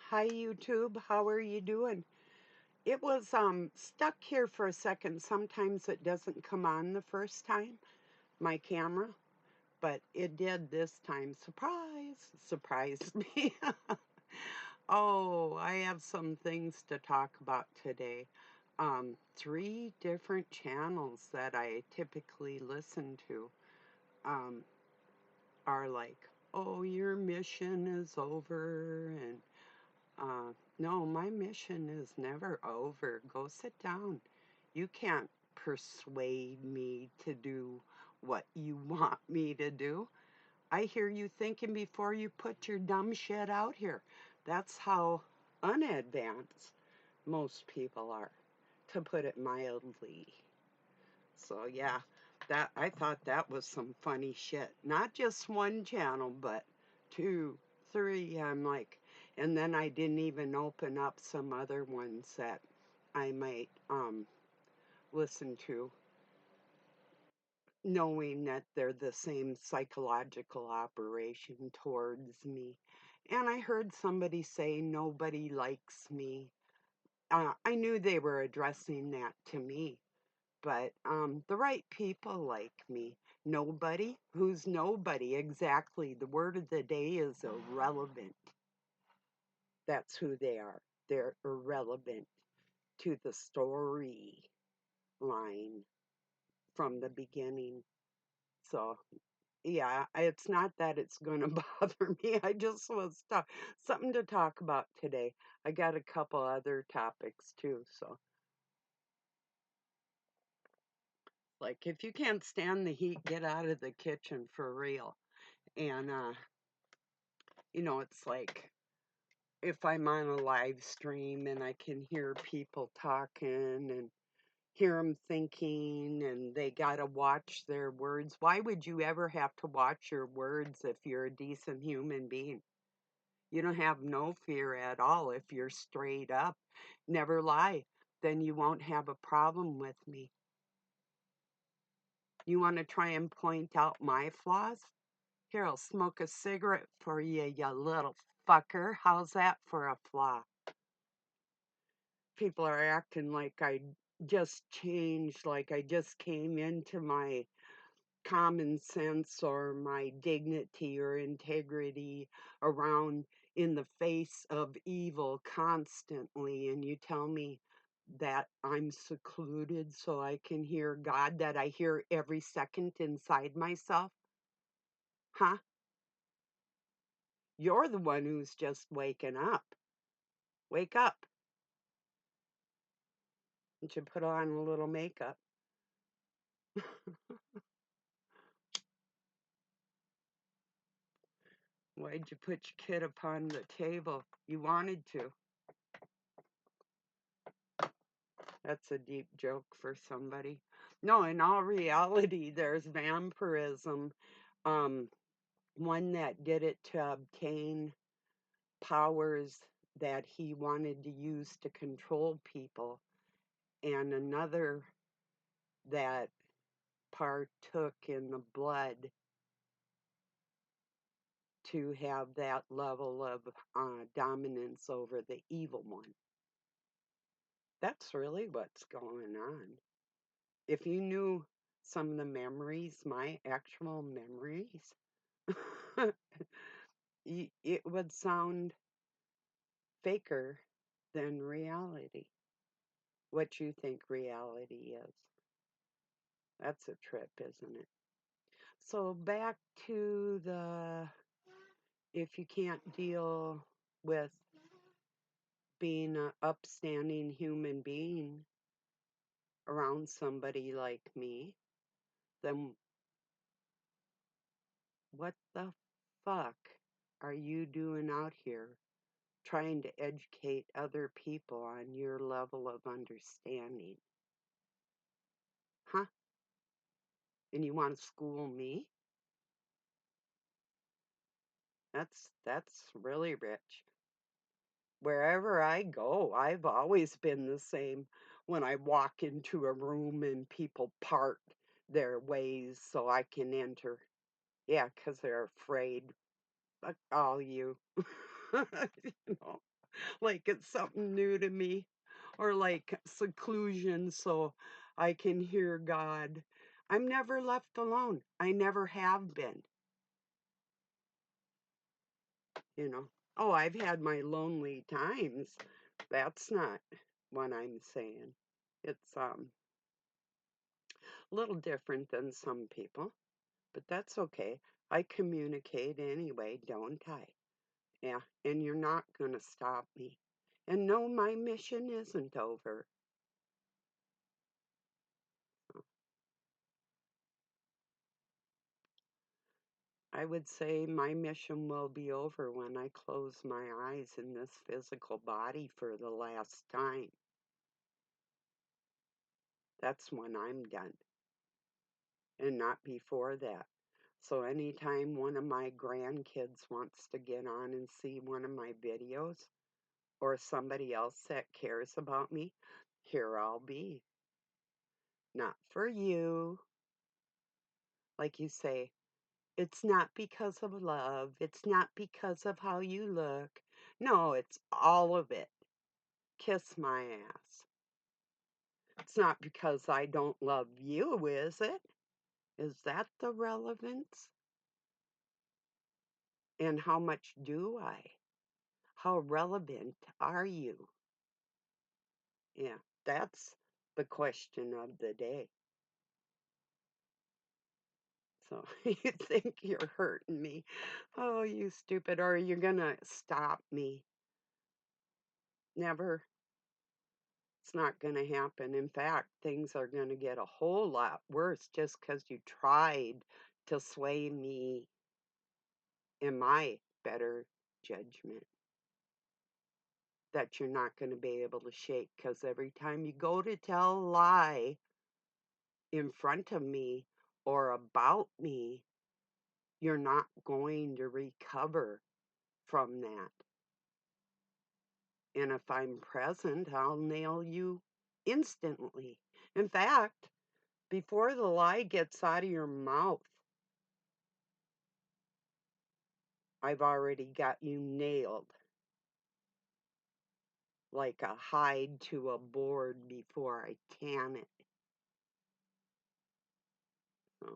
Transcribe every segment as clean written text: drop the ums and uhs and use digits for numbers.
Hi YouTube, how are you doing? It was stuck here for a second. Sometimes it doesn't come on the first time, my camera, but it did this time. Surprise! Surprised me. Oh, I have some things to talk about today. Three different channels that I typically listen to um, are like, oh, your mission is over, and no, my mission is never over. Go sit down. You can't persuade me to do what you want me to do. I hear you thinking before you put your dumb shit out here. That's how unadvanced most people are, to put it mildly. So yeah, that I thought that was some funny shit. Not just one channel, but two, three. I'm like, and then I didn't even open up some other ones that I might listen to, knowing that they're the same psychological operation towards me. And I heard somebody say nobody likes me. I knew they were addressing that to me, but the right people like me. Nobody? Who's nobody? Exactly. The word of the day is irrelevant. That's who they are. They're irrelevant to the story line from the beginning. So, yeah, it's not that it's going to bother me. I just was something to talk about today. I got a couple other topics too. So, like, if you can't stand the heat, get out of the kitchen for real. And it's like if I'm on a live stream and I can hear people talking and hear them thinking and they got to watch their words. Why would you ever have to watch your words if you're a decent human being? You don't have no fear at all if you're straight up. Never lie. Then you won't have a problem with me. You want to try and point out my flaws? Here, I'll smoke a cigarette for you, you little fucker. How's that for a flaw? People are acting like I just changed, like I just came into my common sense or my dignity or integrity around in the face of evil constantly. And you tell me that I'm secluded so I can hear God that I hear every second inside myself? Huh? You're the one who's just waking up. Wake up. You should put on a little makeup. Why'd you put your kid upon the table? You wanted to. That's a deep joke for somebody. No, in all reality, there's vampirism. Um, One that did it to obtain powers that he wanted to use to control people, and another that partook in the blood to have that level of dominance over the evil one. That's really what's going on. If you knew some of the memories, my actual memories, it would sound faker than reality. What you think reality is. That's a trip, isn't it? So back to the if you can't deal with being an upstanding human being around somebody like me, then what the fuck are you doing out here trying to educate other people on your level of understanding? Huh? And you want to school me? That's really rich. Wherever I go, I've always been the same when I walk into a room and people part their ways so I can enter. Yeah, 'cause they're afraid. Fuck all you. You know, like it's something new to me, or like seclusion so I can hear God. I'm never left alone. I never have been, you know. Oh, I've had my lonely times. That's not what I'm saying. It's a little different than some people, but that's okay. I communicate anyway, don't I? Yeah, and you're not going to stop me. And no, my mission isn't over. I would say my mission will be over when I close my eyes in this physical body for the last time. That's when I'm done, and not before that. So anytime one of my grandkids wants to get on and see one of my videos, or somebody else that cares about me, here I'll be. Not for you. Like you say, it's not because of love. It's not because of how you look. No, it's all of it. Kiss my ass. It's not because I don't love you, is it? Is that the relevance? And how much do I? How relevant are you? Yeah, that's the question of the day. So you think you're hurting me. Oh, you stupid. Or you're going to stop me. Never. It's not going to happen. In fact, things are going to get a whole lot worse just because you tried to sway me in my better judgment that you're not going to be able to shake, because every time you go to tell a lie in front of me or about me, you're not going to recover from that. And if I'm present, I'll nail you instantly. In fact, before the lie gets out of your mouth, I've already got you nailed like a hide to a board before I can it. So,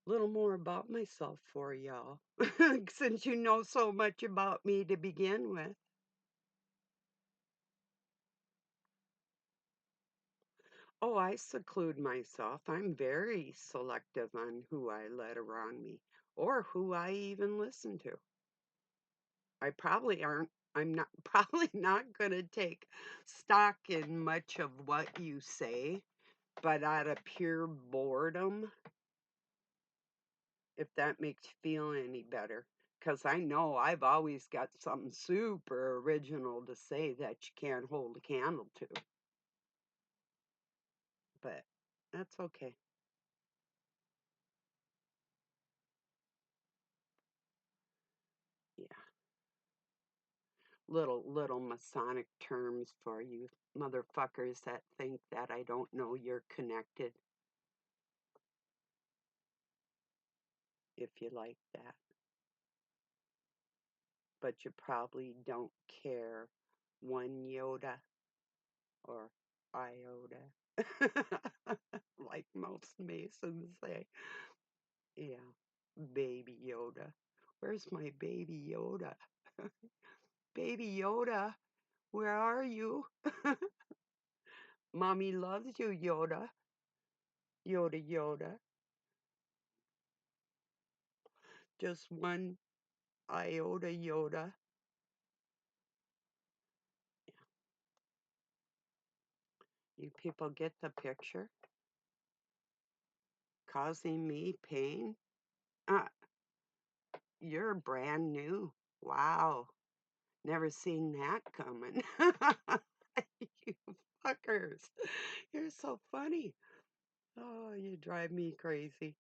a little more about myself for y'all, since you know so much about me to begin with. Oh, I seclude myself. I'm very selective on who I let around me or who I even listen to. I probably aren't. I'm not probably not going to take stock in much of what you say, but out of pure boredom, if that makes you feel any better. Because I know I've always got something super original to say that you can't hold a candle to. But that's okay. Yeah. Little Masonic terms for you motherfuckers that think that I don't know you're connected, if you like that. But you probably don't care one Yoda or iota, like most Masons say. Yeah, baby Yoda. Where's my baby Yoda? Baby Yoda, where are you? Mommy loves you, Yoda. Yoda, Yoda. Just one iota, Yoda. You people get the picture? Causing me pain? Uh, you're brand new. Wow. Never seen that coming. You fuckers. You're so funny. Oh, you drive me crazy.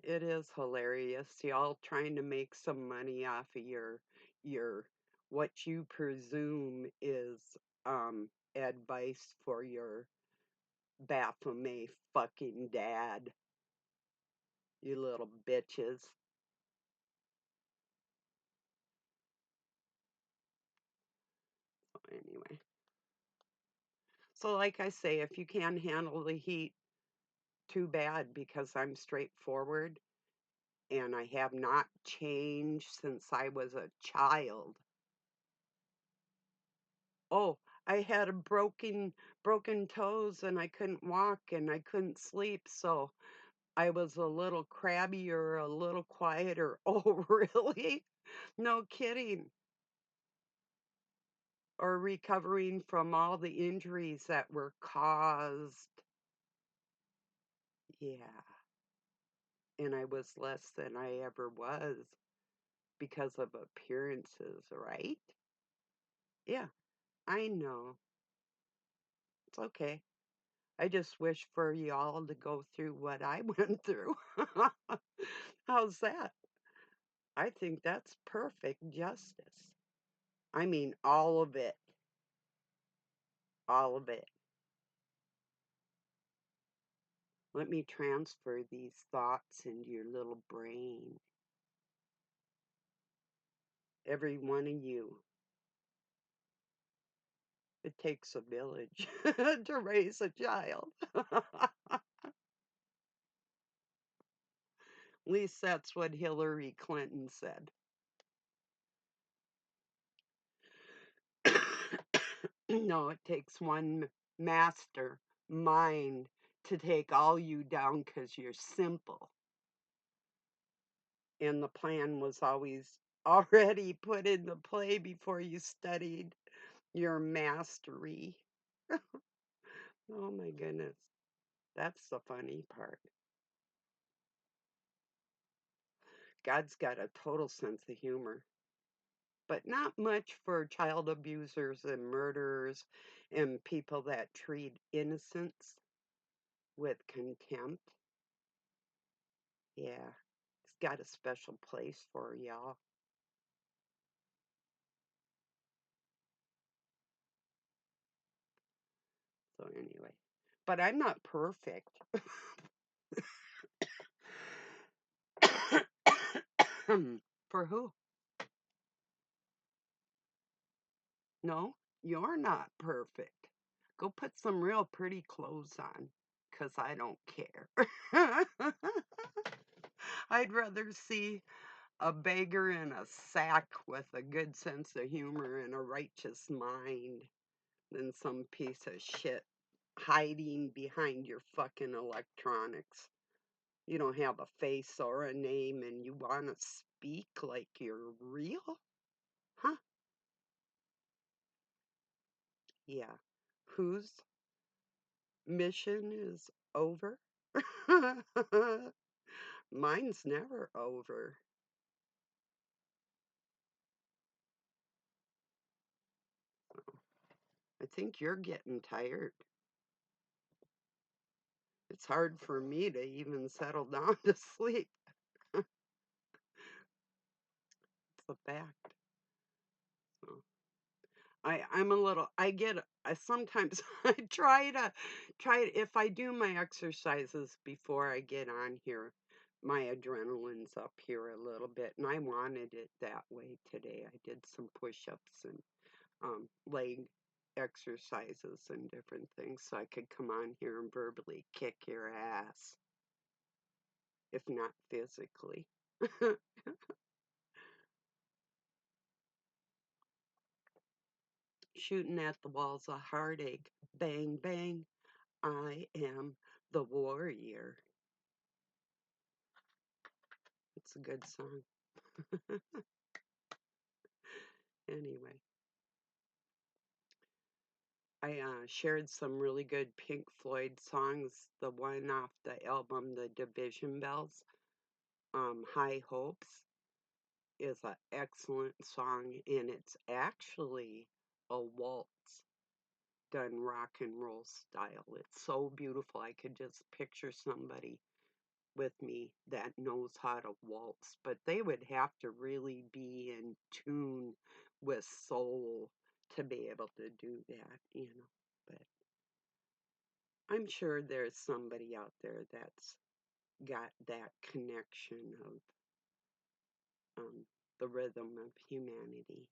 It is hilarious. Y'all trying to make some money off of your what you presume is advice for your Baphomet fucking dad. You little bitches. So like I say, if you can't handle the heat, too bad, because I'm straightforward and I have not changed since I was a child. Oh, I had a broken toes and I couldn't walk and I couldn't sleep, so I was a little crabbier, a little quieter. Oh, really? No kidding. Or recovering from all the injuries that were caused. Yeah. And I was less than I ever was because of appearances, right? Yeah, I know. It's okay. I just wish for y'all to go through what I went through. How's that? I think that's perfect justice. I mean, all of it. All of it. Let me transfer these thoughts into your little brain. Every one of you. It takes a village to raise a child. At least that's what Hillary Clinton said. No, it takes one master mind to take all you down because you're simple. And the plan was always already put into play before you studied your mastery. Oh my goodness. That's the funny part. God's got a total sense of humor, but not much for child abusers and murderers and people that treat innocence with contempt. Yeah, he's got a special place for y'all. So anyway, but I'm not perfect. For who? No, you're not perfect. Go put some real pretty clothes on, 'cause I don't care. I'd rather see a beggar in a sack with a good sense of humor and a righteous mind than some piece of shit hiding behind your fucking electronics. You don't have a face or a name and you want to speak like you're real? Huh? Yeah. Whose mission is over? Mine's never over. I think you're getting tired. It's hard for me to even settle down to sleep. It's a fact. So I'm a little, I get, I sometimes I if I do my exercises before I get on here, my adrenaline's up here a little bit, and I wanted it that way today. I did some push-ups and leg exercises and different things so I could come on here and verbally kick your ass, if not physically. Shooting at the walls of heartache. Bang, bang. I am the warrior. It's a good song. Anyway, I shared some really good Pink Floyd songs. The one off the album, The Division Bells, High Hopes, is an excellent song, and it's actually a waltz done rock and roll style. It's so beautiful. I could just picture somebody with me that knows how to waltz, but they would have to really be in tune with soul to be able to do that. But I'm sure there's somebody out there that's got that connection of the rhythm of humanity,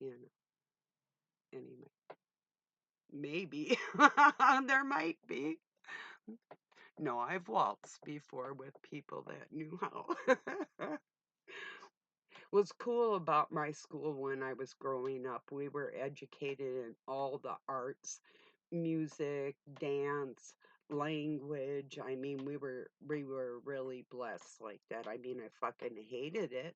you know. Anyway, Maybe. There might be. No, I've waltzed before with people that knew how. What's cool about my school when I was growing up, we were educated in all the arts, music, dance, language. I mean, we were really blessed like that. I mean, I fucking hated it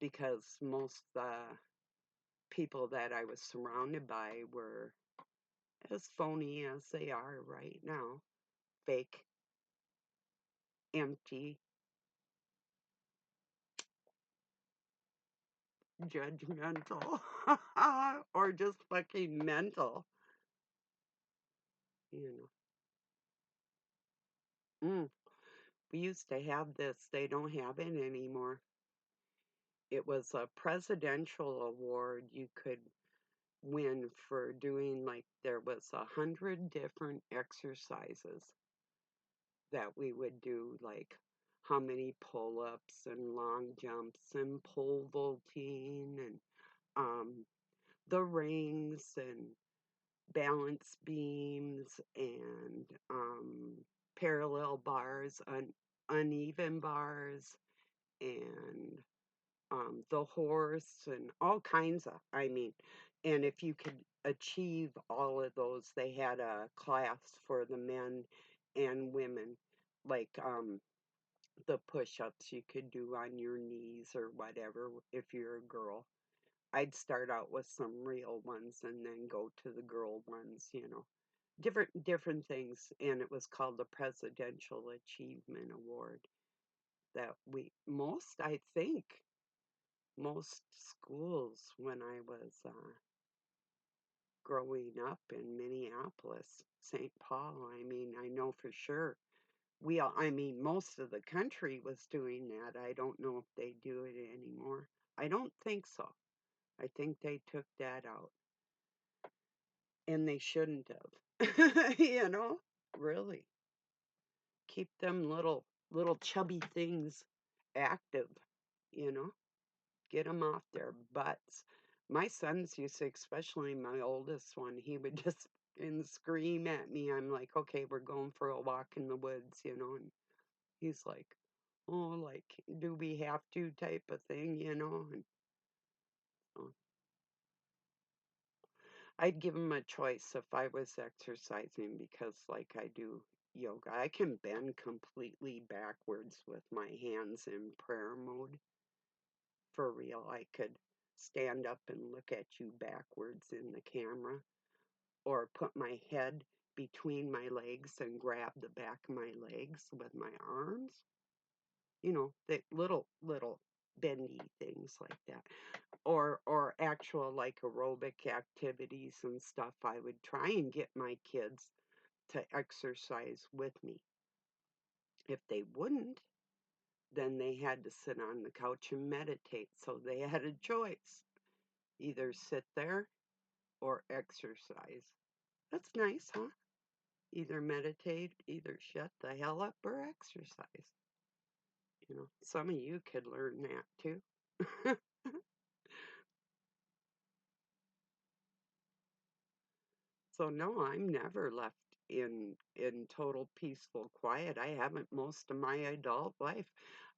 because most people that I was surrounded by were as phony as they are right now. Fake, empty, judgmental, or just fucking mental, you know. We used to have this, they don't have it anymore. It was a presidential award you could win for doing, like, there was 100 different exercises that we would do, like how many pull-ups and long jumps and pole vaulting and um, the rings and balance beams and parallel bars, uneven bars, and the horse and all kinds of, I mean, and if you could achieve all of those, they had a class for the men and women, like the push-ups you could do on your knees or whatever if you're a girl. I'd start out with some real ones and then go to the girl ones, different things, and it was called the Presidential Achievement Award that we most I think most schools when I was growing up in Minneapolis, St. Paul, I mean, I know for sure. I mean, most of the country was doing that. I don't know if they do it anymore. I don't think so. I think they took that out, and they shouldn't have. Really keep them little chubby things active, you know. Get them off their butts. My sons used to, especially my oldest one, he would just and scream at me. I'm like, okay, we're going for a walk in the woods. And he's like, oh, like, do we have to type of thing. And so I'd give him a choice if I was exercising because, like, I do yoga. I can bend completely backwards with my hands in prayer mode. For real, I could stand up and look at you backwards in the camera, or put my head between my legs and grab the back of my legs with my arms. The little bendy things like that. Or actual, like, aerobic activities and stuff. I would try and get my kids to exercise with me. If they wouldn't, then they had to sit on the couch and meditate. So they had a choice: either sit there or exercise. That's nice, huh? Either meditate, either shut the hell up, or exercise. Some of you could learn that too. So no, I'm never left in total peaceful quiet. I haven't most of my adult life.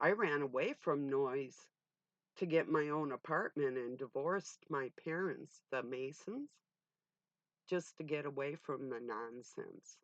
I ran away from noise to get my own apartment and divorced my parents, the Masons, just to get away from the nonsense.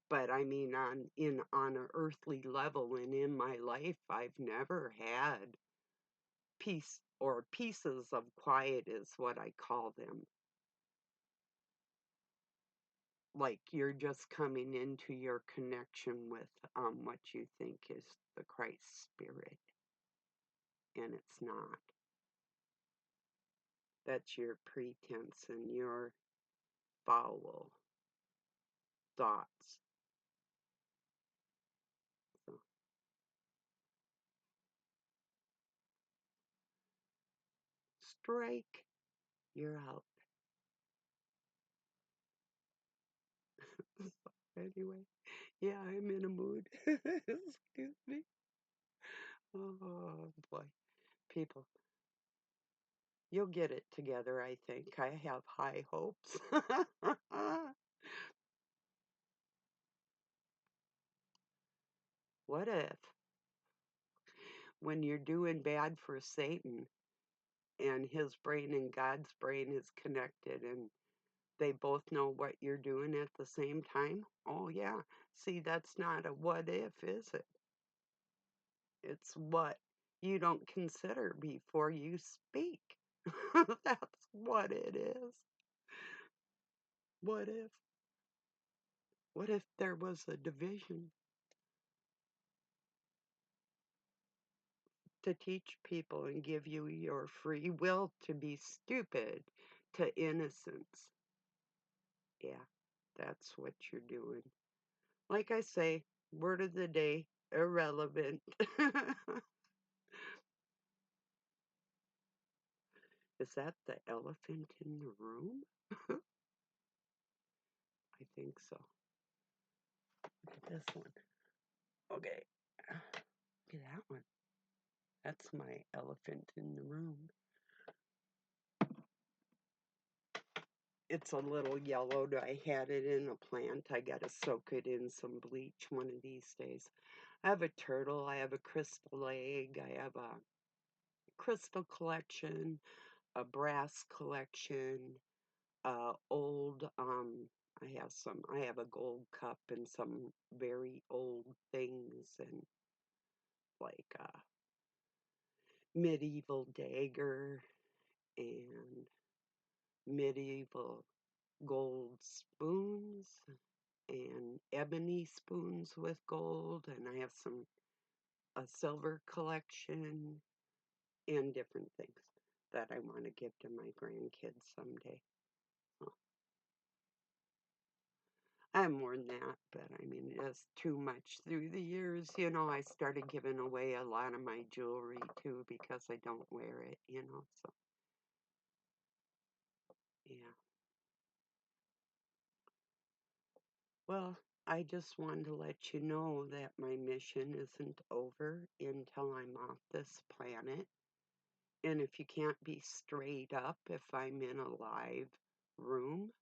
But I mean, on an earthly level and in my life, I've never had peace, or pieces of quiet is what I call them. Like, you're just coming into your connection with what you think is the Christ spirit, and it's not. That's your pretense and your foul thoughts. So, strike, you're out. So, anyway, yeah, I'm in a mood. Excuse me. Oh boy, people. You'll get it together, I think. I have high hopes. What if, when you're doing bad for Satan and his brain and God's brain is connected and they both know what you're doing at the same time? Oh, yeah. See, that's not a what if, is it? It's what you don't consider before you speak. That's what it is. What if? What if there was a division to teach people and give you your free will to be stupid to innocence? Yeah, that's what you're doing. Like I say, word of the day, irrelevant. Is that the elephant in the room? I think so. Look at this one. Okay. Look at that one. That's my elephant in the room. It's a little yellowed. I had it in a plant. I got to soak it in some bleach one of these days. I have a turtle. I have a crystal egg. I have a crystal collection, a brass collection, old, I have a gold cup and some very old things and like a medieval dagger and medieval gold spoons and ebony spoons with gold, and I have a silver collection and different things that I want to give to my grandkids someday. Well, I have more than that, but I mean, it's too much through the years. I started giving away a lot of my jewelry too because I don't wear it. So, yeah. Well, I just wanted to let you know that my mission isn't over until I'm off this planet. And if you can't be straight up, if I'm in a live room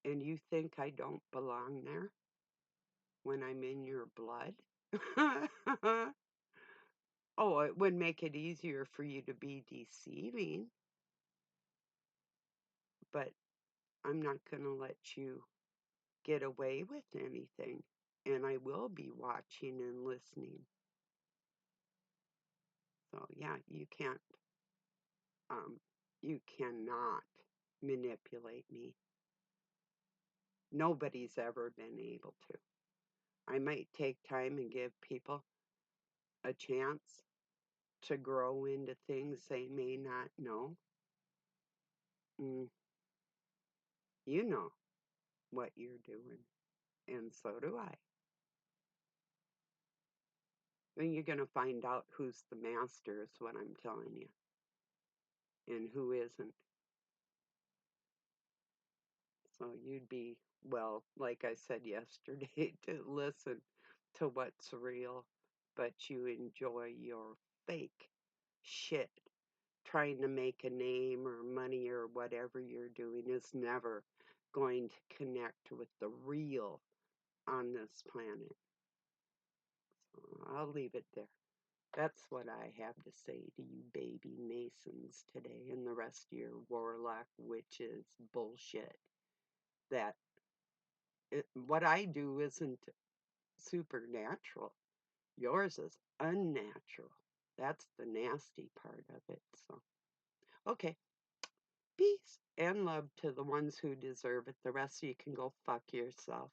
and you think I don't belong there when I'm in your blood, oh, it would make it easier for you to be deceiving, but I'm not going to let you get away with anything. And I will be watching and listening. So, yeah, um, you cannot manipulate me. Nobody's ever been able to. I might take time and give people a chance to grow into things they may not know. Mm, you know what you're doing, and so do I. And you're going to find out who's the master, is what I'm telling you, and who isn't. So you'd be, well, like I said yesterday, to listen to what's real, but you enjoy your fake shit. Trying to make a name or money or whatever you're doing is never going to connect with the real on this planet. So I'll leave it there. That's what I have to say to you baby Masons today and the rest of your warlock witches bullshit. That what I do isn't supernatural. Yours is unnatural. That's the nasty part of it. So, okay. Peace and love to the ones who deserve it. The rest of you can go fuck yourself.